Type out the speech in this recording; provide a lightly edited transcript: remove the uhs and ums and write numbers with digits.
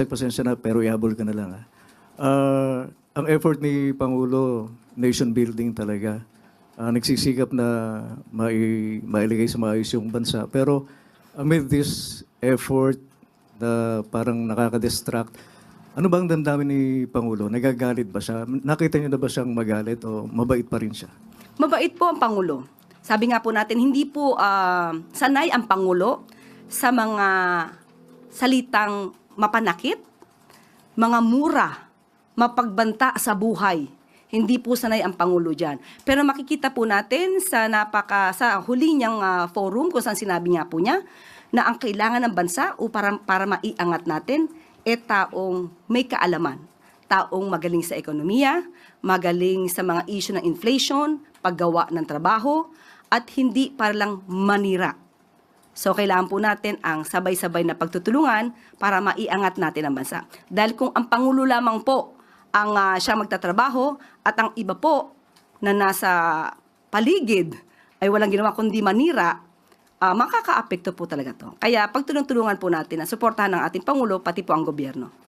Sec, pasensya na, pero ihabol ka na lang. Ang effort ni Pangulo, nation building talaga. Nagsisikap na mailigay sa maayos yung bansa. Pero amid this effort na parang nakaka-distract, ano ba ang damdamin ni Pangulo? Nagagalit ba siya? Nakita niyo na ba siyang magalit o mabait pa rin siya? Mabait po ang Pangulo. Sabi nga po natin, hindi po sanay ang Pangulo sa mga salitang mapanakit, mga mura, mapagbanta sa buhay. Hindi po sanay ang Pangulo dyan. Pero makikita po natin sa huli niyang forum kung saan sinabi nga po niya na ang kailangan ng bansa para maiangat natin taong may kaalaman. Taong magaling sa ekonomiya, magaling sa mga issue ng inflation, paggawa ng trabaho, at hindi para lang manira. So, kailangan po natin ang sabay-sabay na pagtutulungan para maiangat natin ang bansa. Dahil kung ang Pangulo lamang po ang siyang magtatrabaho at ang iba po na nasa paligid ay walang ginawa kundi manira, makaka-apekto po talaga to. Kaya pagtulong-tulungan po natin na suportahan ng ating Pangulo pati po ang gobyerno.